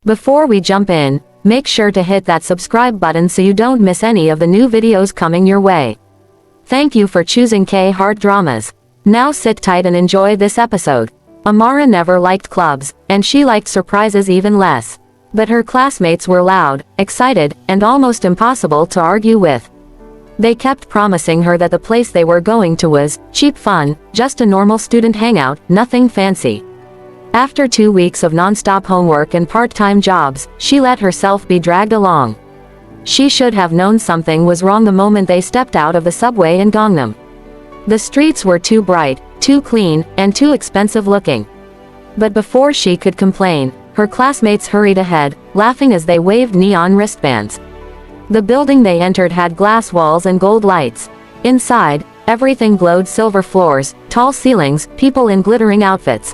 Before we jump in, make sure to hit that subscribe button so you don't miss any of the new videos coming your way. Thank you for choosing K-Heart Dramas. Now sit tight and enjoy this episode. Amara never liked clubs, and she liked surprises even less. But her classmates were loud, excited, and almost impossible to argue with. They kept promising her that the place they were going to was cheap fun, just a normal student hangout, nothing fancy. After 2 weeks of non-stop homework and part-time jobs, she let herself be dragged along. She should have known something was wrong the moment they stepped out of the subway in Gangnam. The streets were too bright, too clean, and too expensive looking. But before she could complain, her classmates hurried ahead, laughing as they waved neon wristbands. The building they entered had glass walls and gold lights. Inside, everything glowed: silver floors, tall ceilings, people in glittering outfits.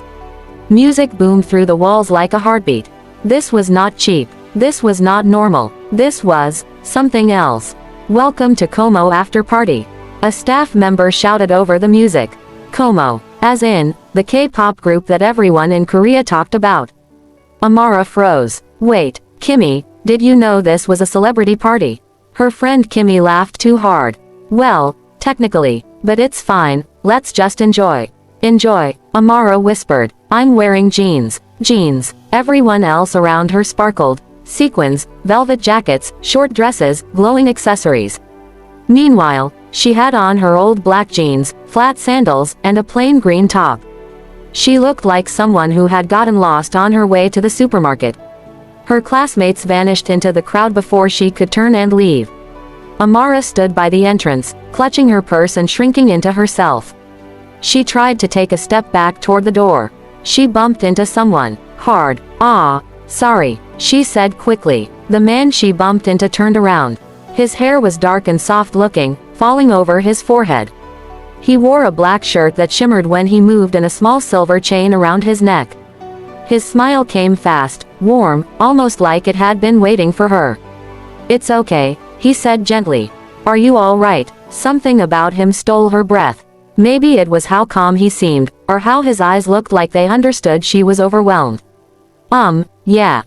Music boomed through the walls like a heartbeat. This was not cheap. This was not normal. This was something else. "Welcome to Como After Party," a staff member shouted over the music. Como, as in, the K-pop group that everyone in Korea talked about. Amara froze. Wait, Kimmy, did you know this was a celebrity party? Her friend Kimmy laughed too hard. Well, technically, but it's fine, let's just enjoy. Enjoy, Amara whispered. I'm wearing jeans. Jeans. Everyone else around her sparkled. Sequins, velvet jackets, short dresses, glowing accessories. Meanwhile, she had on her old black jeans, flat sandals, and a plain green top. She looked like someone who had gotten lost on her way to the supermarket. Her classmates vanished into the crowd before she could turn and leave. Amara stood by the entrance, clutching her purse and shrinking into herself. She tried to take a step back toward the door. She bumped into someone. Hard. "Ah, sorry," she said quickly. The man she bumped into turned around. His hair was dark and soft-looking, falling over his forehead. He wore a black shirt that shimmered when he moved and a small silver chain around his neck. His smile came fast, warm, almost like it had been waiting for her. "It's okay," he said gently. "Are you all right?" Something about him stole her breath. Maybe it was how calm he seemed, or how his eyes looked like they understood she was overwhelmed. Yeah,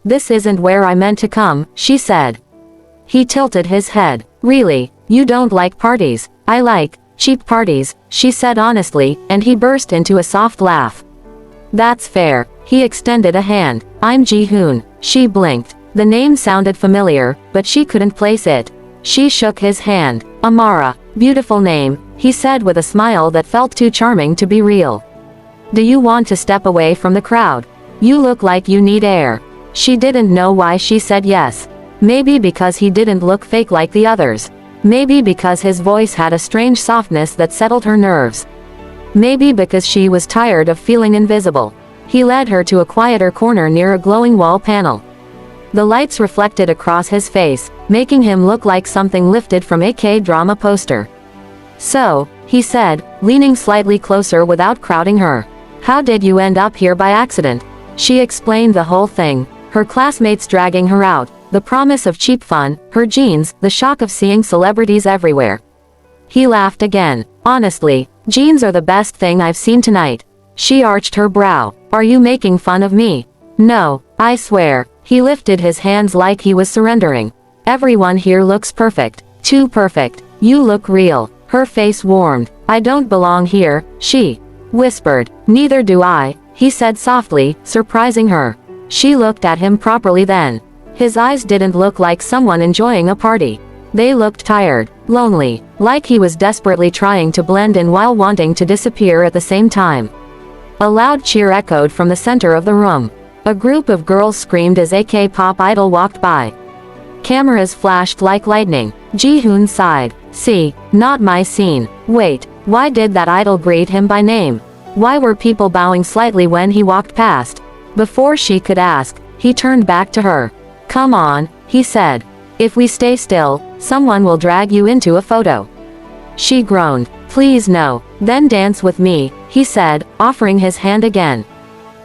this isn't where I meant to come," she said. He tilted his head. "Really, you don't like parties?" "I like cheap parties," she said honestly, and he burst into a soft laugh. "That's fair." He extended a hand. "I'm Ji-hoon." She blinked. The name sounded familiar, but she couldn't place it. She shook his hand. "Amara, beautiful name," he said with a smile that felt too charming to be real. "Do you want to step away from the crowd? You look like you need air." She didn't know why she said yes. Maybe because he didn't look fake like the others. Maybe because his voice had a strange softness that settled her nerves. Maybe because she was tired of feeling invisible. He led her to a quieter corner near a glowing wall panel. The lights reflected across his face, making him look like something lifted from a K-drama poster. "So," he said, leaning slightly closer without crowding her. "How did you end up here by accident?" She explained the whole thing. Her classmates dragging her out, the promise of cheap fun, her jeans, the shock of seeing celebrities everywhere. He laughed again. "Honestly, jeans are the best thing I've seen tonight." She arched her brow. "Are you making fun of me?" "No, I swear." He lifted his hands like he was surrendering. "Everyone here looks perfect. Too perfect. You look real." Her face warmed. "I don't belong here," she whispered. "Neither do I," he said softly, surprising her. She looked at him properly then. His eyes didn't look like someone enjoying a party. They looked tired, lonely, like he was desperately trying to blend in while wanting to disappear at the same time. A loud cheer echoed from the center of the room. A group of girls screamed as a K-pop idol walked by. Cameras flashed like lightning. Ji-hoon sighed. "See, not my scene." Wait, why did that idol greet him by name? Why were people bowing slightly when he walked past? Before she could ask, he turned back to her. "Come on," he said. "If we stay still, someone will drag you into a photo." She groaned. "Please no." "Then dance with me," he said, offering his hand again.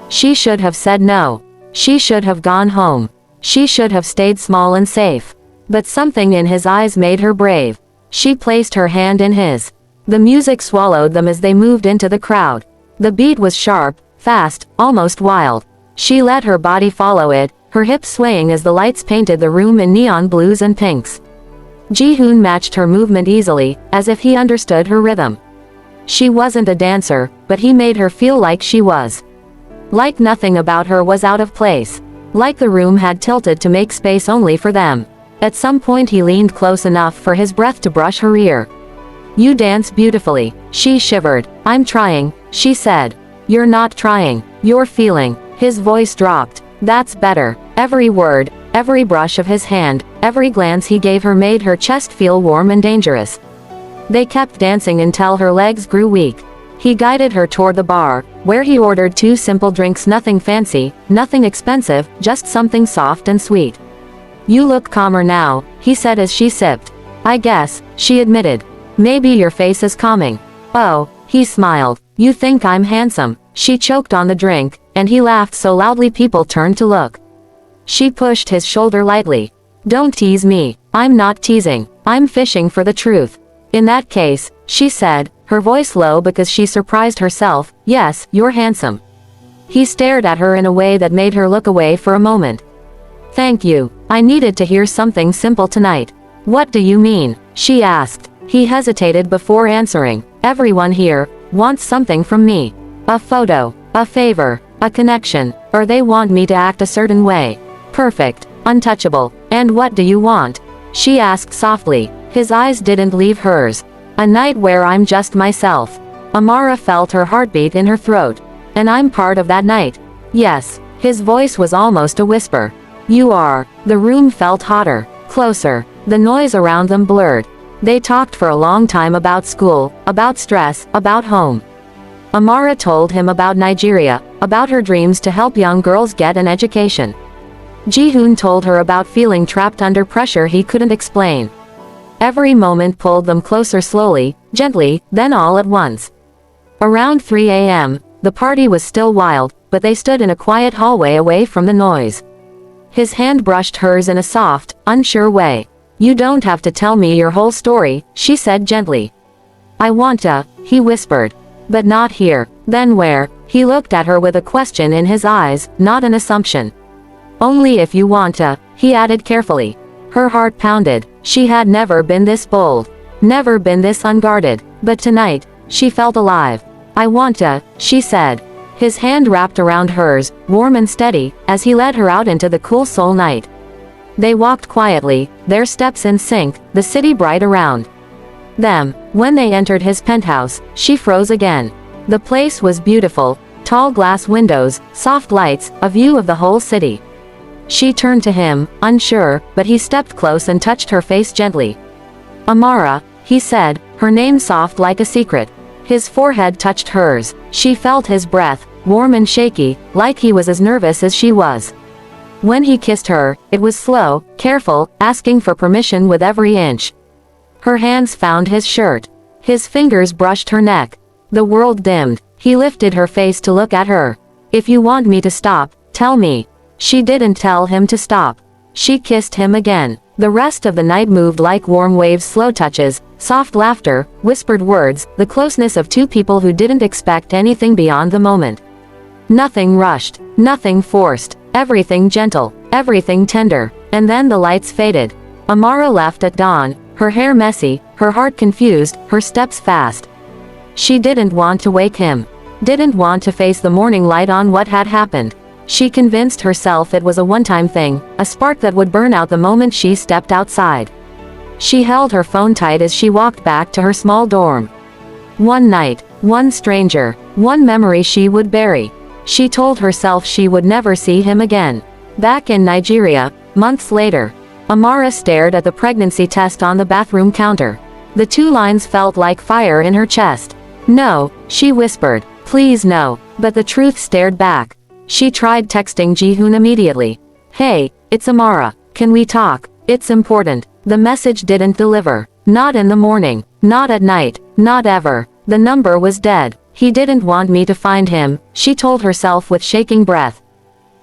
She should have said no. She should have gone home. She should have stayed small and safe. But something in his eyes made her brave. She placed her hand in his. The music swallowed them as they moved into the crowd. The beat was sharp, fast, almost wild. She let her body follow it, her hips swaying as the lights painted the room in neon blues and pinks. Ji-hoon matched her movement easily, as if he understood her rhythm. She wasn't a dancer, but he made her feel like she was. Like nothing about her was out of place. Like the room had tilted to make space only for them. At some point he leaned close enough for his breath to brush her ear. "You dance beautifully." She shivered. "I'm trying," she said. "You're not trying. You're feeling." His voice dropped. "That's better." Every word, every brush of his hand, every glance he gave her made her chest feel warm and dangerous. They kept dancing until her legs grew weak. He guided her toward the bar, where he ordered 2 simple drinks, nothing fancy, nothing expensive, just something soft and sweet. "You look calmer now," he said as she sipped. "I guess," she admitted. "Maybe your face is calming." "Oh," he smiled. "You think I'm handsome." She choked on the drink, and he laughed so loudly people turned to look. She pushed his shoulder lightly. "Don't tease me. I'm not teasing. I'm fishing for the truth." "In that case," she said, her voice low because she surprised herself, "yes, you're handsome." He stared at her in a way that made her look away for a moment. "Thank you. I needed to hear something simple tonight." "What do you mean?" she asked. He hesitated before answering. "Everyone here wants something from me. A photo, a favor, a connection, or they want me to act a certain way. Perfect, untouchable. And what do you want?" she asked softly. His eyes didn't leave hers. "A night where I'm just myself." Amara felt her heartbeat in her throat. "And I'm part of that night." "Yes." His voice was almost a whisper. "You are." The room felt hotter, closer. The noise around them blurred. They talked for a long time about school, about stress, about home. Amara told him about Nigeria, about her dreams to help young girls get an education. Ji-hoon told her about feeling trapped under pressure he couldn't explain. Every moment pulled them closer slowly, gently, then all at once. Around 3 a.m., the party was still wild, but they stood in a quiet hallway away from the noise. His hand brushed hers in a soft, unsure way. "You don't have to tell me your whole story," she said gently. "I want to," he whispered. "But not here." "Then where?" He looked at her with a question in his eyes, not an assumption. "Only if you want to," he added carefully. Her heart pounded. She had never been this bold. Never been this unguarded. But tonight, she felt alive. "I want to," she said. His hand wrapped around hers, warm and steady, as he led her out into the cool Seoul night. They walked quietly, their steps in sync, the city bright around them. When they entered his penthouse, she froze again. The place was beautiful, tall glass windows, soft lights, a view of the whole city. She turned to him, unsure, but he stepped close and touched her face gently. "Amara," he said, her name soft like a secret. His forehead touched hers. She felt his breath, warm and shaky, like he was as nervous as she was. When he kissed her, it was slow, careful, asking for permission with every inch. Her hands found his shirt. His fingers brushed her neck. The world dimmed. He lifted her face to look at her. "If you want me to stop, tell me." She didn't tell him to stop. She kissed him again. The rest of the night moved like warm waves, slow touches, soft laughter, whispered words, the closeness of two people who didn't expect anything beyond the moment. Nothing rushed, nothing forced, everything gentle, everything tender. And then the lights faded. Amara left at dawn, her hair messy, her heart confused, her steps fast. She didn't want to wake him. Didn't want to face the morning light on what had happened. She convinced herself it was a one-time thing, a spark that would burn out the moment she stepped outside. She held her phone tight as she walked back to her small dorm. One night, one stranger, one memory she would bury. She told herself she would never see him again. Back in Nigeria, months later, Amara stared at the pregnancy test on the bathroom counter. The 2 lines felt like fire in her chest. "No," she whispered. "Please no." But the truth stared back. She tried texting Ji-hoon immediately. "Hey, it's Amara. Can we talk? It's important." The message didn't deliver. Not in the morning. Not at night. Not ever. The number was dead. He didn't want me to find him, she told herself with shaking breath.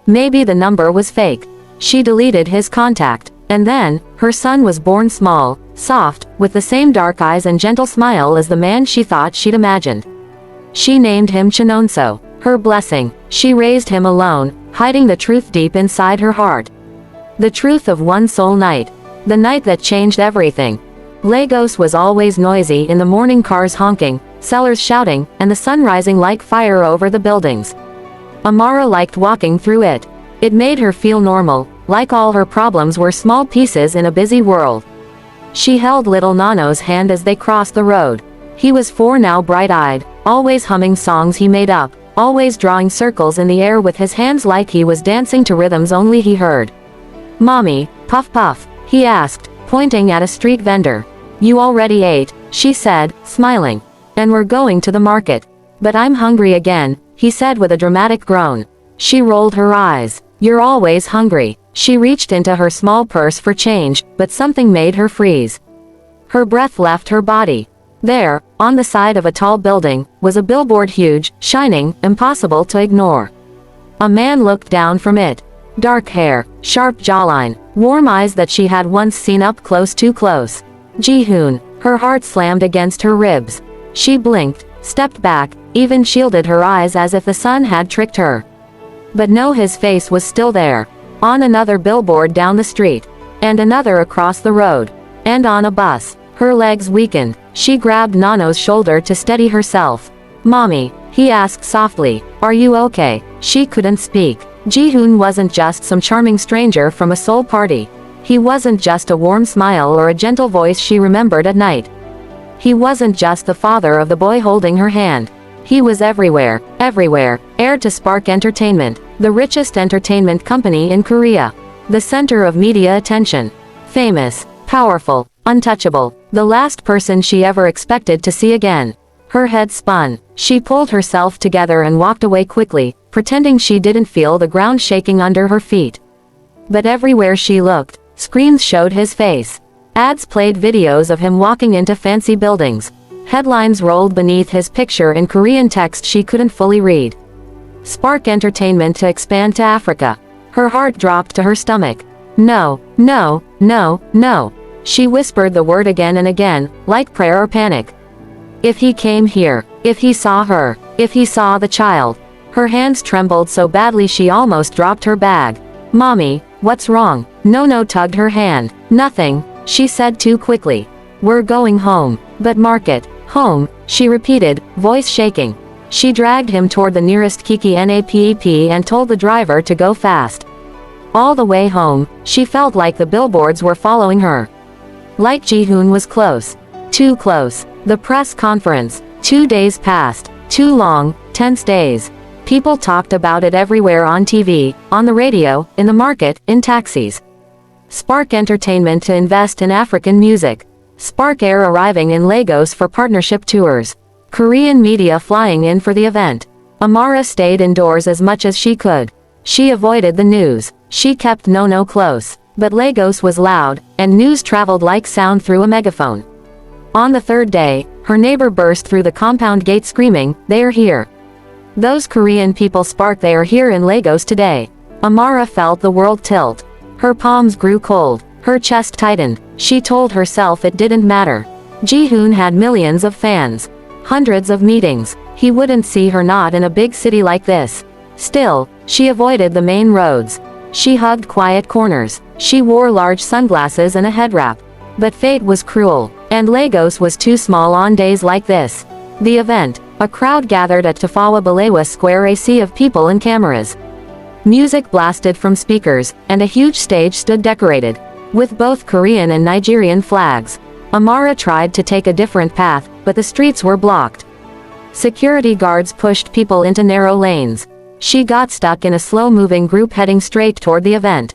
Maybe the number was fake. She deleted his contact. And then, her son was born small, soft, with the same dark eyes and gentle smile as the man she thought she'd imagined. She named him Chinonso. Her blessing. She raised him alone, hiding the truth deep inside her heart. The truth of one Seoul night. The night that changed everything. Lagos was always noisy in the morning, cars honking, sellers shouting, and the sun rising like fire over the buildings. Amara liked walking through it. It made her feel normal, like all her problems were small pieces in a busy world. She held little Nano's hand as they crossed the road. He was 4 now, bright-eyed, always humming songs he made up, always drawing circles in the air with his hands like he was dancing to rhythms only he heard. "Mommy, puff puff," he asked, pointing at a street vendor. "You already ate," she said, smiling. "And we're going to the market." "But I'm hungry again," he said with a dramatic groan. She rolled her eyes. "You're always hungry." She reached into her small purse for change, but something made her freeze. Her breath left her body. There, on the side of a tall building, was a billboard, huge, shining, impossible to ignore. A man looked down from it. Dark hair, sharp jawline, warm eyes that she had once seen up close, too close. Ji-hoon. Her heart slammed against her ribs. She blinked, stepped back, even shielded her eyes as if the sun had tricked her. But no, his face was still there. On another billboard down the street. And another across the road. And on a bus. Her legs weakened. She grabbed Nano's shoulder to steady herself. "Mommy," he asked softly, "are you okay?" She couldn't speak. Ji-hoon wasn't just some charming stranger from a Seoul party. He wasn't just a warm smile or a gentle voice she remembered at night. He wasn't just the father of the boy holding her hand. He was everywhere, everywhere, heir to Spark Entertainment, the richest entertainment company in Korea. The center of media attention. Famous, powerful, untouchable, the last person she ever expected to see again. Her head spun. She pulled herself together and walked away quickly, pretending she didn't feel the ground shaking under her feet. But everywhere she looked, screens showed his face. Ads played videos of him walking into fancy buildings. Headlines rolled beneath his picture in Korean text she couldn't fully read. Spark Entertainment to expand to Africa. Her heart dropped to her stomach. No, no, no, no. She whispered the word again and again, like prayer or panic. If he came here, if he saw her, if he saw the child. Her hands trembled so badly she almost dropped her bag. "Mommy, what's wrong?" Nono tugged her hand. "Nothing," she said too quickly. "We're going home." "But market." "Home," she repeated, voice shaking. She dragged him toward the nearest Kiki Napep and told the driver to go fast. All the way home, she felt like the billboards were following her. Like Ji-hoon was close. Too close. The press conference. 2 days passed. 2 long, tense days. People talked about it everywhere, on TV, on the radio, in the market, in taxis. Spark Entertainment to invest in African music. Spark Air arriving in Lagos for partnership tours. Korean media flying in for the event. Amara stayed indoors as much as she could. She avoided the news. She kept Nono close. But Lagos was loud, and news traveled like sound through a megaphone. On the 3rd day, her neighbor burst through the compound gate screaming, "They are here. Those Korean people Spark, they are here in Lagos today." Amara felt the world tilt. Her palms grew cold. Her chest tightened. She told herself it didn't matter. Ji-hoon had millions of fans. Hundreds of meetings. He wouldn't see her not in a big city like this. Still, she avoided the main roads. She hugged quiet corners. She wore large sunglasses and a head wrap. But fate was cruel, and Lagos was too small on days like this. The event. A crowd gathered at Tafawa Balewa Square, a sea of people and cameras. Music blasted from speakers, and a huge stage stood decorated with both Korean and Nigerian flags. Amara tried to take a different path, but the streets were blocked. Security guards pushed people into narrow lanes. She got stuck in a slow-moving group heading straight toward the event.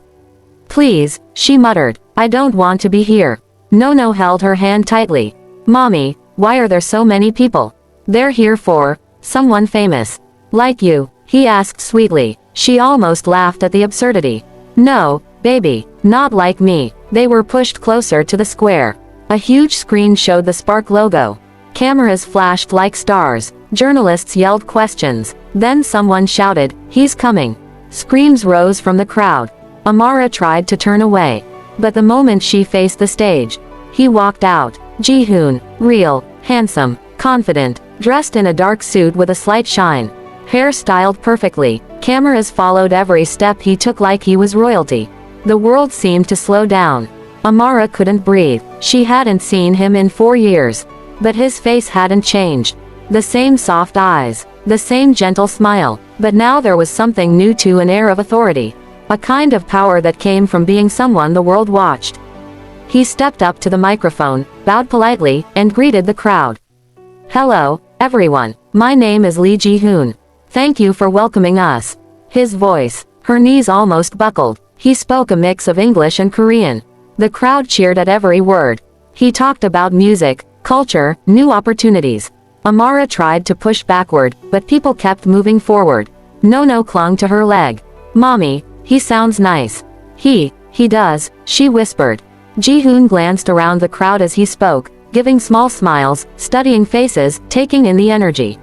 "Please," she muttered, "I don't want to be here." Nono held her hand tightly. "Mommy, why are there so many people?" "They're here for someone famous. Like you," he asked sweetly. She almost laughed at the absurdity. "No, baby, not like me." They were pushed closer to the square. A huge screen showed the Spark logo. Cameras flashed like stars. Journalists yelled questions. Then someone shouted, "He's coming." Screams rose from the crowd. Amara tried to turn away. But the moment she faced the stage, he walked out. Ji-hoon, real, handsome, confident, dressed in a dark suit with a slight shine. Hair styled perfectly, cameras followed every step he took like he was royalty. The world seemed to slow down. Amara couldn't breathe. She hadn't seen him in 4 years. But his face hadn't changed. The same soft eyes, the same gentle smile, but now there was something new too, an air of authority. A kind of power that came from being someone the world watched. He stepped up to the microphone, bowed politely, and greeted the crowd. "Hello, everyone. My name is Lee Ji-hoon. Thank you for welcoming us." His voice, her knees almost buckled. He spoke a mix of English and Korean. The crowd cheered at every word. He talked about music, culture, new opportunities. Amara tried to push backward, but people kept moving forward. Nono clung to her leg. "Mommy, he sounds nice." He does," she whispered. Ji-hoon glanced around the crowd as he spoke, giving small smiles, studying faces, taking in the energy.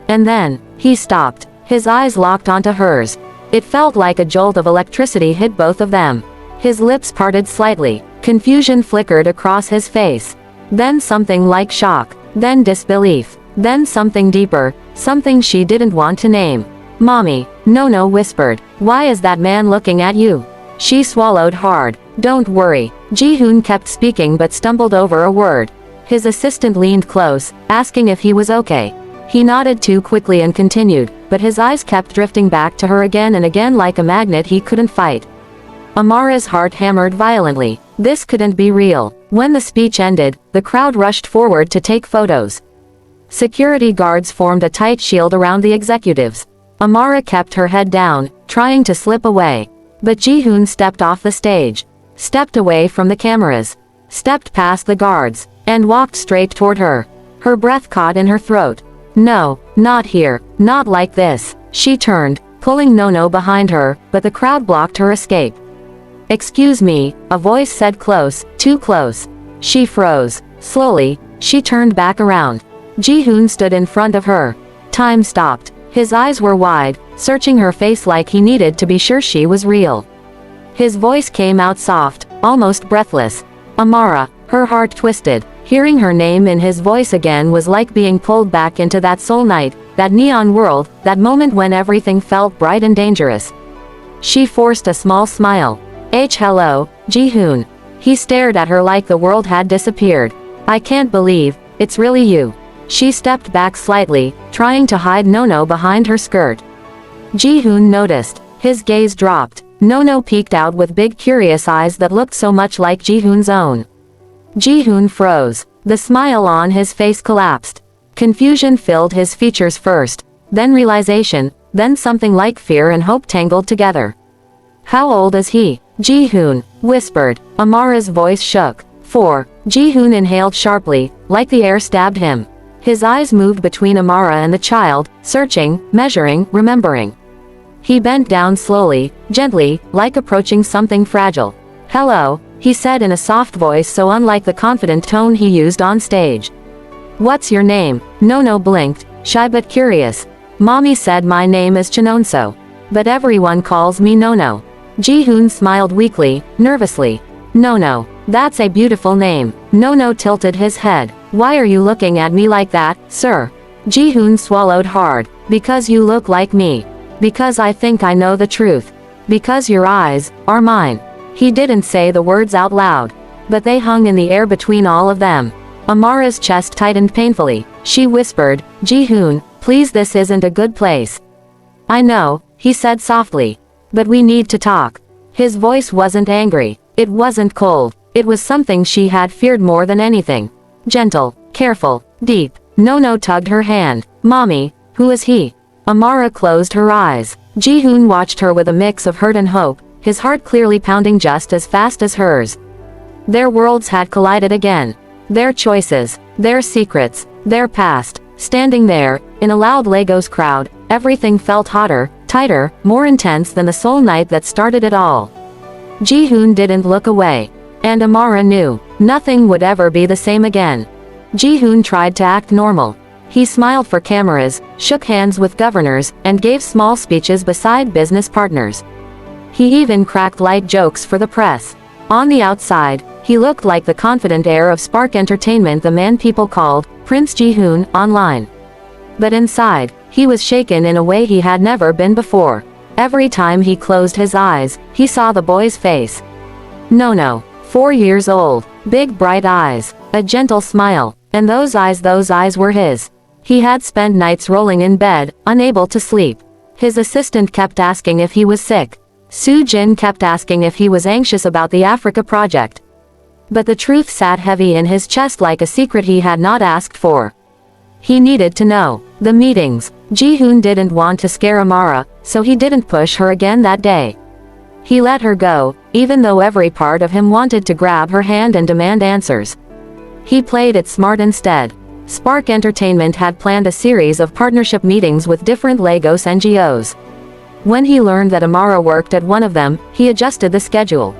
And then, he stopped. His eyes locked onto hers. It felt like a jolt of electricity hit both of them. His lips parted slightly. Confusion flickered across his face. Then something like shock. Then disbelief. Then something deeper, something she didn't want to name. "Mommy," Nono whispered. "Why is that man looking at you?" She swallowed hard. "Don't worry." Ji-hoon kept speaking but stumbled over a word. His assistant leaned close, asking if he was okay. He nodded too quickly and continued, but his eyes kept drifting back to her again and again like a magnet he couldn't fight. Amara's heart hammered violently. This couldn't be real. When the speech ended, the crowd rushed forward to take photos. Security guards formed a tight shield around the executives. Amara kept her head down, trying to slip away. But Ji-hoon stepped off the stage, stepped away from the cameras, stepped past the guards, and walked straight toward her. Her breath caught in her throat. "No, not here, not like this." She turned, pulling Nono behind her, but the crowd blocked her escape. "Excuse me," a voice said close, too close. She froze. Slowly, she turned back around. Ji-hoon stood in front of her. Time stopped. His eyes were wide, searching her face like he needed to be sure she was real. His voice came out soft, almost breathless. "Amara." Her heart twisted. Hearing her name in his voice again was like being pulled back into that Seoul night, that neon world, that moment when everything felt bright and dangerous. She forced a small smile. Hello, Ji-hoon." He stared at her like the world had disappeared. "I can't believe, it's really you." She stepped back slightly, trying to hide Nono behind her skirt. Ji-hoon noticed. His gaze dropped. Nono peeked out with big curious eyes that looked so much like Ji-hoon's own. Ji-hoon froze. The smile on his face collapsed. Confusion filled his features first, then realization, then something like fear and hope tangled together. "How old is he?" Ji-hoon whispered. Amara's voice shook. 4. Ji-hoon inhaled sharply, like the air stabbed him. His eyes moved between Amara and the child, searching, measuring, remembering. He bent down slowly, gently, like approaching something fragile. "Hello," he said in a soft voice so unlike the confident tone he used on stage. "What's your name?" Nono blinked, shy but curious. "Mommy said my name is Chinonso. But everyone calls me Nono." Ji-hoon smiled weakly, nervously. "Nono. That's a beautiful name." Nono tilted his head. "Why are you looking at me like that, sir?" Ji-hoon swallowed hard. "Because you look like me. Because I think I know the truth. Because your eyes are mine." He didn't say the words out loud, but they hung in the air between all of them. Amara's chest tightened painfully. She whispered, "Ji-hoon, please, this isn't a good place." "I know," he said softly. "But we need to talk." His voice wasn't angry. It wasn't cold. It was something she had feared more than anything. Gentle, careful, deep. Nono tugged her hand. "Mommy, who is he?" Amara closed her eyes. Ji-hoon watched her with a mix of hurt and hope, his heart clearly pounding just as fast as hers. Their worlds had collided again. Their choices, their secrets, their past. Standing there, in a loud Lagos crowd, everything felt hotter, tighter, more intense than the Seoul night that started it all. Ji-hoon didn't look away. And Amara knew, nothing would ever be the same again. Ji-hoon tried to act normal. He smiled for cameras, shook hands with governors, and gave small speeches beside business partners. He even cracked light jokes for the press. On the outside, he looked like the confident heir of Spark Entertainment, the man people called Prince Ji-hoon online. But inside, He was shaken in a way he had never been before. Every time he closed his eyes, he saw the boy's face. No, 4 years old, big bright eyes, a gentle smile, and those eyes were his. He had spent nights rolling in bed, unable to sleep. His assistant kept asking if he was sick. Soo-jin kept asking if he was anxious about the Africa project. But the truth sat heavy in his chest like a secret he had not asked for. He needed to know. The meetings. Ji-hoon didn't want to scare Amara, so he didn't push her again that day. He let her go, even though every part of him wanted to grab her hand and demand answers. He played it smart instead. Spark Entertainment had planned a series of partnership meetings with different Lagos NGOs. When he learned that Amara worked at one of them, he adjusted the schedule.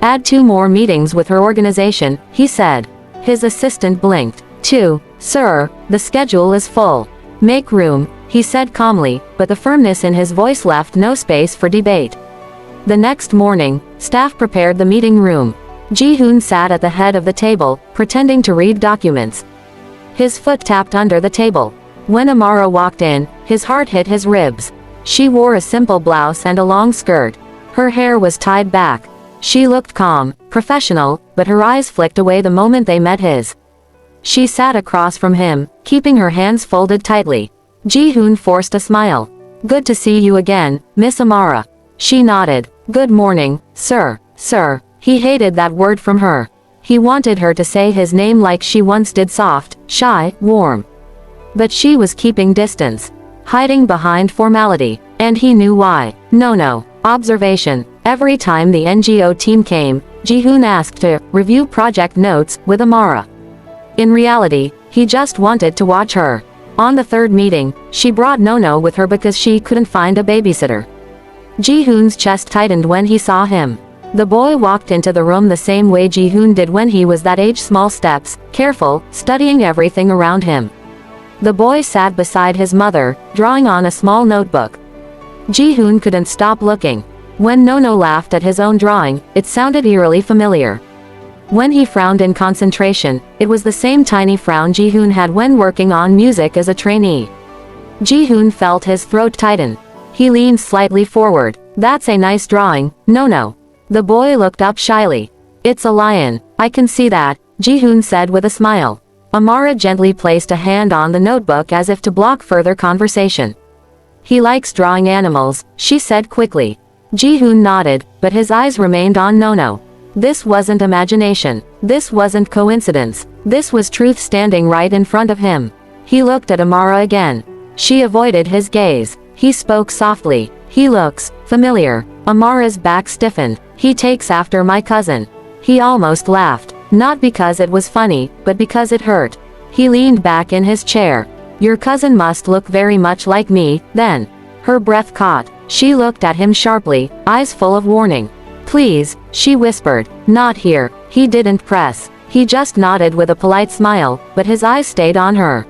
Add 2 more meetings with her organization, he said. His assistant blinked. 2, sir, the schedule is full. Make room, he said calmly, but the firmness in his voice left no space for debate. The next morning, staff prepared the meeting room. Ji-hoon sat at the head of the table, pretending to read documents. His foot tapped under the table. When Amara walked in, his heart hit his ribs. She wore a simple blouse and a long skirt. Her hair was tied back. She looked calm, professional, but her eyes flicked away the moment they met his. She sat across from him, keeping her hands folded tightly. Ji-hoon forced a smile. Good to see you again, Miss Amara. She nodded. Good morning, sir. Sir. He hated that word from her. He wanted her to say his name like she once did, soft, shy, warm. But she was keeping distance, hiding behind formality, and he knew why. No. Observation. Every time the NGO team came, Ji-hoon asked to review project notes with Amara. In reality, he just wanted to watch her. On the 3rd meeting, she brought Nono with her because she couldn't find a babysitter. Ji-hoon's chest tightened when he saw him. The boy walked into the room the same way Ji-hoon did when he was that age, small steps, careful, studying everything around him. The boy sat beside his mother, drawing on a small notebook. Ji-hoon couldn't stop looking. When Nono laughed at his own drawing, it sounded eerily familiar. When he frowned in concentration, it was the same tiny frown Ji-hoon had when working on music as a trainee. Ji-hoon felt his throat tighten. He leaned slightly forward. That's a nice drawing, Nono. The boy looked up shyly. It's a lion, I can see that, Ji-hoon said with a smile. Amara gently placed a hand on the notebook as if to block further conversation. He likes drawing animals, she said quickly. Ji-hoon nodded, but his eyes remained on Nono. This wasn't imagination. This wasn't coincidence. This was truth standing right in front of him. He looked at Amara again. She avoided his gaze. He spoke softly. He looks familiar. Amara's back stiffened. He takes after my cousin. He almost laughed. Not because it was funny, but because it hurt. He leaned back in his chair. Your cousin must look very much like me, then. Her breath caught. She looked at him sharply, eyes full of warning. Please, she whispered. Not here. He didn't press. He just nodded with a polite smile, but his eyes stayed on her.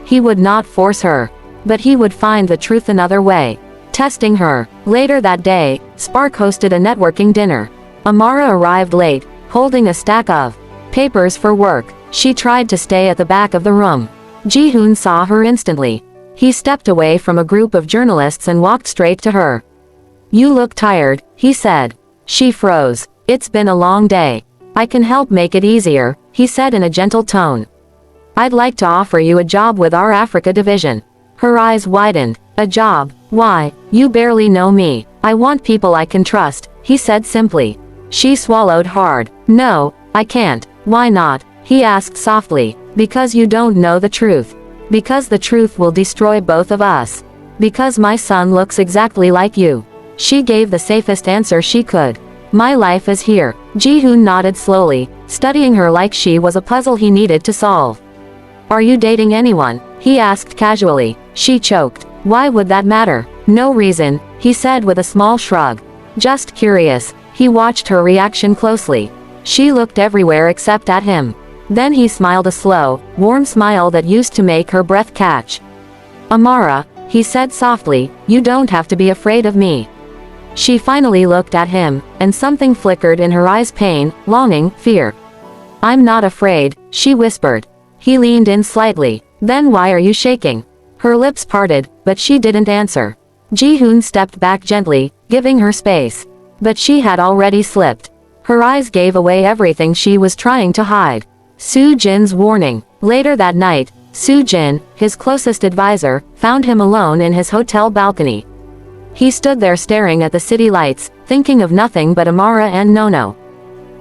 He would not force her. But he would find the truth another way. Testing her. Later that day, Spark hosted a networking dinner. Amara arrived late, holding a stack of papers for work. She tried to stay at the back of the room. Ji-hoon saw her instantly. He stepped away from a group of journalists and walked straight to her. You look tired, he said. She froze. It's been a long day. I can help make it easier, he said in a gentle tone. I'd like to offer you a job with our Africa division. Her eyes widened. A job? Why? You barely know me. I want people I can trust, he said simply. She swallowed hard. No, I can't. Why not? He asked softly. Because you don't know the truth. Because the truth will destroy both of us. Because my son looks exactly like you. She gave the safest answer she could. My life is here. Ji-hoon nodded slowly, studying her like she was a puzzle he needed to solve. Are you dating anyone? He asked casually. She choked. Why would that matter? No reason, he said with a small shrug. Just curious. He watched her reaction closely. She looked everywhere except at him. Then he smiled, a slow, warm smile that used to make her breath catch. Amara, he said softly, you don't have to be afraid of me. She finally looked at him, and something flickered in her eyes, pain, longing, fear. I'm not afraid, she whispered. He leaned in slightly. Then why are you shaking? Her lips parted, but she didn't answer. Ji-hoon stepped back gently, giving her space. But she had already slipped. Her eyes gave away everything she was trying to hide. Soo-jin's warning. Later that night, Soo-jin, his closest advisor, found him alone in his hotel balcony. He stood there staring at the city lights, thinking of nothing but Amara and Nono.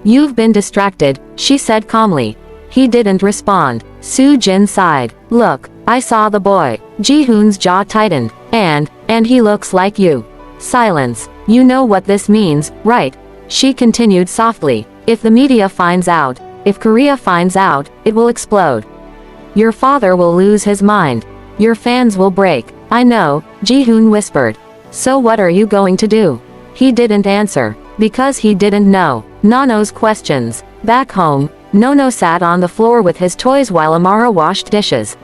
"You've been distracted," she said calmly. He didn't respond. Soo-jin sighed. "Look, I saw the boy." Ji-hoon's jaw tightened. And he looks like you." Silence. "You know what this means, right?" She continued softly. "If the media finds out, if Korea finds out, it will explode. Your father will lose his mind. Your fans will break." "I know," Ji-hoon whispered. "So what are you going to do?" He didn't answer. Because he didn't know. Nono's questions. Back home, Nono sat on the floor with his toys while Amara washed dishes.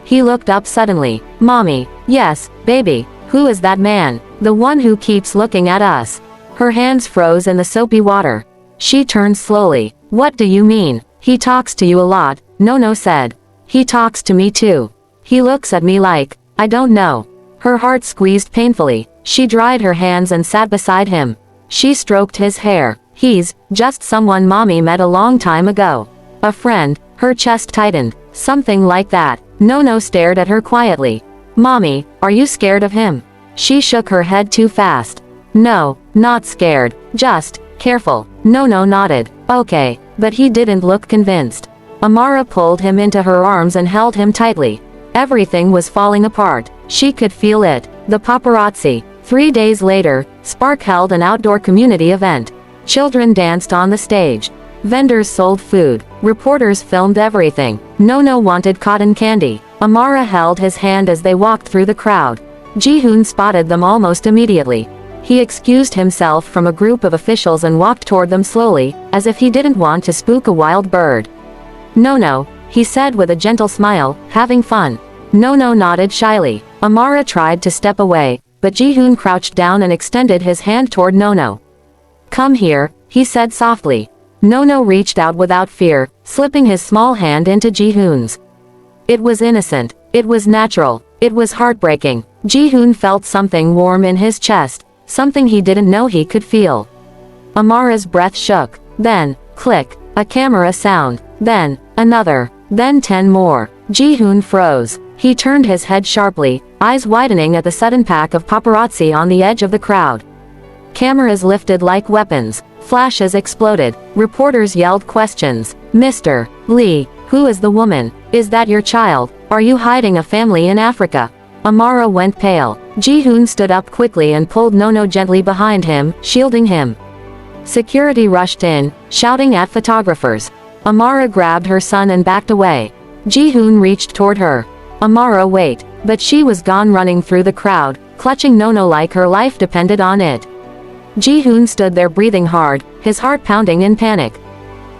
He looked up suddenly. "Mommy." "Yes, baby. Who is that man? The one who keeps looking at us." Her hands froze in the soapy water. She turned slowly. "What do you mean?" "He talks to you a lot," Nono said. "He talks to me too. He looks at me like, I don't know." Her heart squeezed painfully. She dried her hands and sat beside him. She stroked his hair. "He's just someone mommy met a long time ago. A friend." Her chest tightened. "Something like that." Nono stared at her quietly. "Mommy, are you scared of him?" She shook her head too fast. "No, not scared. Just careful." Nono nodded. "Okay." But he didn't look convinced. Amara pulled him into her arms and held him tightly. Everything was falling apart. She could feel it. The paparazzi. 3 days later, Spark held an outdoor community event. Children danced on the stage. Vendors sold food. Reporters filmed everything. Nono wanted cotton candy. Amara held his hand as they walked through the crowd. Ji-hoon spotted them almost immediately. He excused himself from a group of officials and walked toward them slowly, as if he didn't want to spook a wild bird. "Nono," he said with a gentle smile, "having fun?" Nono nodded shyly. Amara tried to step away, but Ji-hoon crouched down and extended his hand toward Nono. "Come here," he said softly. Nono reached out without fear, slipping his small hand into Ji-hoon's. It was innocent. It was natural. It was heartbreaking. Ji-hoon felt something warm in his chest, something he didn't know he could feel. Amara's breath shook. Then, click, a camera sound. Then, another. Then 10 more. Ji-hoon froze. He turned his head sharply, eyes widening at the sudden pack of paparazzi on the edge of the crowd. Cameras lifted like weapons. Flashes exploded. Reporters yelled questions. "Mr. Lee, who is the woman? Is that your child? Are you hiding a family in Africa?" Amara went pale. Ji-hoon stood up quickly and pulled Nono gently behind him, shielding him. Security rushed in, shouting at photographers. Amara grabbed her son and backed away. Ji-hoon reached toward her. "Amara, wait." But she was gone, running through the crowd, clutching Nono like her life depended on it. Ji-hoon stood there breathing hard, his heart pounding in panic.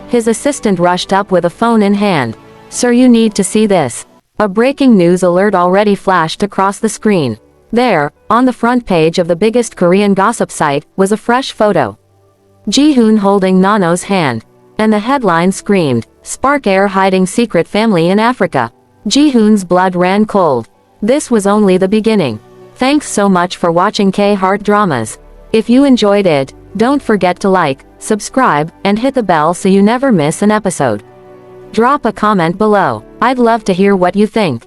His assistant rushed up with a phone in hand. "Sir, you need to see this." A breaking news alert already flashed across the screen. There, on the front page of the biggest Korean gossip site, was a fresh photo. Ji-hoon holding Nono's hand. And the headline screamed, "Spark heir hiding secret family in Africa." Ji-hoon's blood ran cold. This was only the beginning. Thanks so much for watching K-Heart Dramas. If you enjoyed it, don't forget to like, subscribe, and hit the bell so you never miss an episode. Drop a comment below. I'd love to hear what you think.